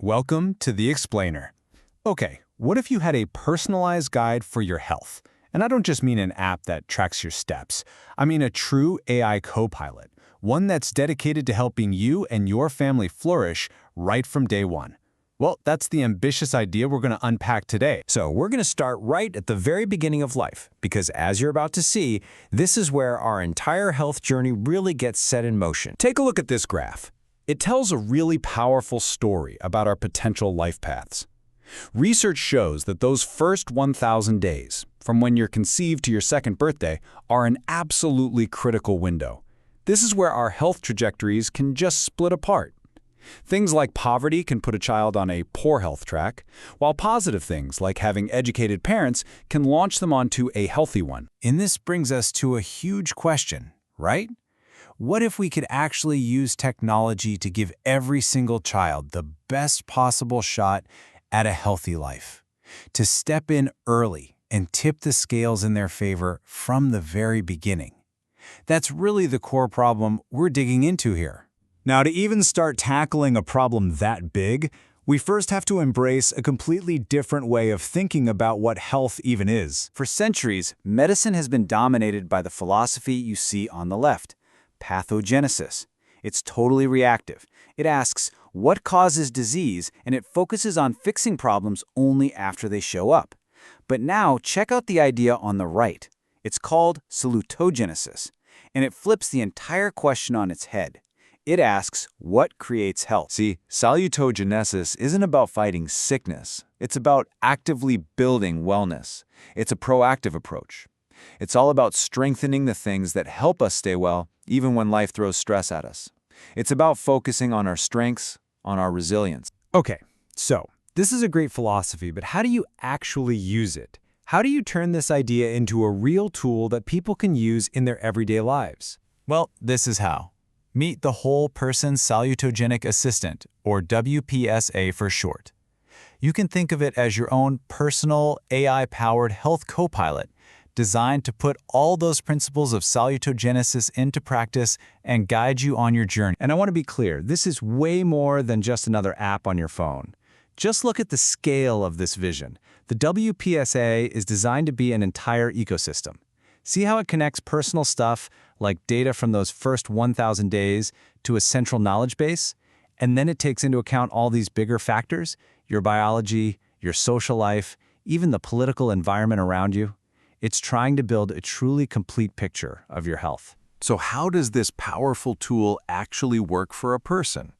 Welcome to The Explainer. Okay, what if you had a personalized guide for your health? And I don't just mean an app that tracks your steps. I mean a true AI co-pilot, one that's dedicated to helping you and your family flourish right from day one. Well, that's the ambitious idea we're going to unpack today. So we're going to start right at the very beginning of life, because as you're about to see, this is where our entire health journey really gets set in motion. Take a look at this graph. It tells a really powerful story about our potential life paths. Research shows that those first 1,000 days, from when you're conceived to your second birthday, are an absolutely critical window. This is where our health trajectories can just split apart. Things like poverty can put a child on a poor health track, while positive things like having educated parents can launch them onto a healthy one. And this brings us to a huge question, right? What if we could actually use technology to give every single child the best possible shot at a healthy life? To step in early and tip the scales in their favor from the very beginning. That's really the core problem we're digging into here. Now, to even start tackling a problem that big, we first have to embrace a completely different way of thinking about what health even is. For centuries, medicine has been dominated by the philosophy you see on the left, pathogenesis. It's totally reactive. It asks, what causes disease, and it focuses on fixing problems only after they show up. But now, check out the idea on the right. It's called salutogenesis, and it flips the entire question on its head. It asks, what creates health? See, salutogenesis isn't about fighting sickness. It's about actively building wellness. It's a proactive approach. It's all about strengthening the things that help us stay well, even when life throws stress at us. It's about focusing on our strengths, on our resilience. Okay, so this is a great philosophy, but how do you actually use it? How do you turn this idea into a real tool that people can use in their everyday lives? Well, this is how. Meet the Whole Person Salutogenic Assistant, or WPSA for short. You can think of it as your own personal AI-powered health co-pilot, designed to put all those principles of salutogenesis into practice and guide you on your journey. And I want to be clear, this is way more than just another app on your phone. Just look at the scale of this vision. The WPSA is designed to be an entire ecosystem. See how it connects personal stuff, like data from those first 1,000 days, to a central knowledge base? And then it takes into account all these bigger factors, your biology, your social life, even the political environment around you. It's trying to build a truly complete picture of your health. So how does this powerful tool actually work for a person?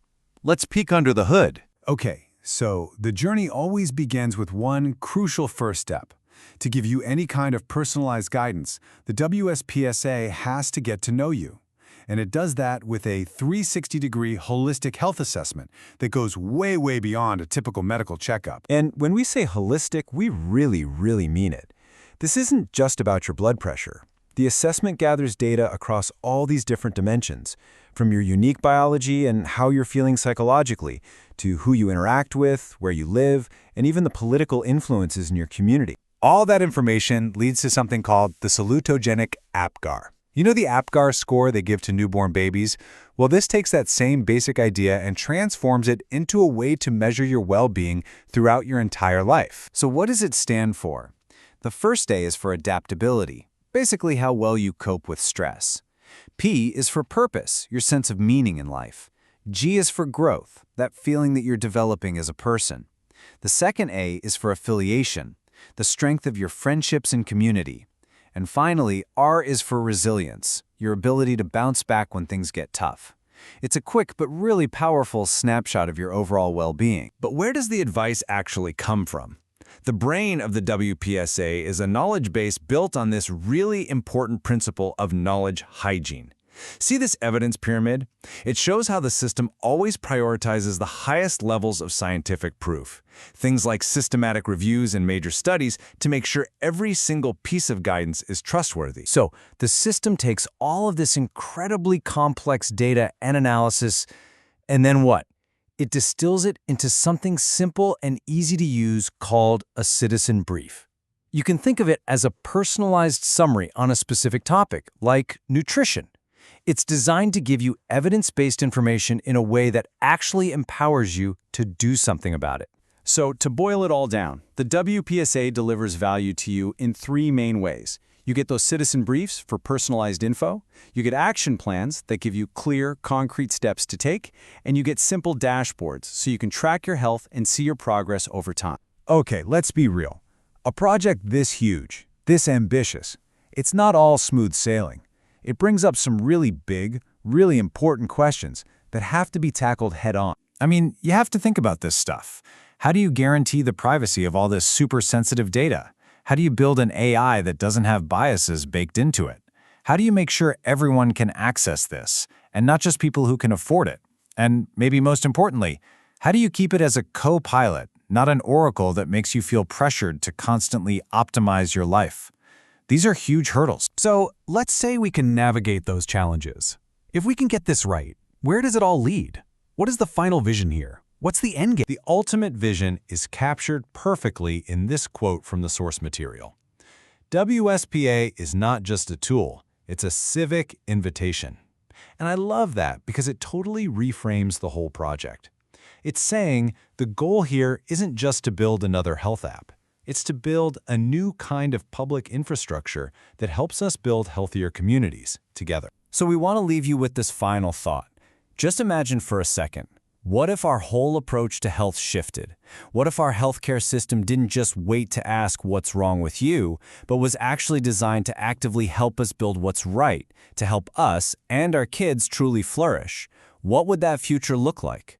Let's peek under the hood. Okay, so the journey always begins with one crucial first step. To give you any kind of personalized guidance, the WSPSA has to get to know you. And it does that with a 360-degree holistic health assessment that goes way beyond a typical medical checkup. And when we say holistic, we really mean it. This isn't just about your blood pressure. The assessment gathers data across all these different dimensions, from your unique biology and how you're feeling psychologically, to who you interact with, where you live, and even the political influences in your community. All that information leads to something called the Salutogenic APGAR. You know the APGAR score they give to newborn babies? Well, this takes that same basic idea and transforms it into a way to measure your well-being throughout your entire life. So what does it stand for? The first A is for adaptability, basically how well you cope with stress. P is for purpose, your sense of meaning in life. G is for growth, that feeling that you're developing as a person. The second A is for affiliation, the strength of your friendships and community. And finally, R is for resilience, your ability to bounce back when things get tough. It's a quick but really powerful snapshot of your overall well-being. But where does the advice actually come from? The brain of the WPSA is a knowledge base built on this really important principle of knowledge hygiene. See this evidence pyramid? It shows how the system always prioritizes the highest levels of scientific proof. Things like systematic reviews and major studies to make sure every single piece of guidance is trustworthy. So the system takes all of this incredibly complex data and analysis, and then what? It distills it into something simple and easy to use called a citizen brief. You can think of it as a personalized summary on a specific topic, like nutrition. It's designed to give you evidence-based information in a way that actually empowers you to do something about it. So, to boil it all down, the WPSA delivers value to you in 3 main ways. You get those citizen briefs for personalized info, you get action plans that give you clear, concrete steps to take, and you get simple dashboards so you can track your health and see your progress over time. Okay, let's be real. A project this huge, this ambitious, it's not all smooth sailing. It brings up some really big, really important questions that have to be tackled head-on. I mean, you have to think about this stuff. How do you guarantee the privacy of all this super sensitive data? How do you build an AI that doesn't have biases baked into it? How do you make sure everyone can access this, and not just people who can afford it? And maybe most importantly, how do you keep it as a co-pilot, not an oracle that makes you feel pressured to constantly optimize your life? These are huge hurdles. So let's say we can navigate those challenges. If we can get this right, where does it all lead? What is the final vision here? What's the end game? The ultimate vision is captured perfectly in this quote from the source material. WSPA is not just a tool, it's a civic invitation. And I love that because it totally reframes the whole project. It's saying the goal here isn't just to build another health app. It's to build a new kind of public infrastructure that helps us build healthier communities together. So we want to leave you with this final thought. Just imagine for a second, what if our whole approach to health shifted? What if our healthcare system didn't just wait to ask what's wrong with you, but was actually designed to actively help us build what's right, to help us and our kids truly flourish? What would that future look like?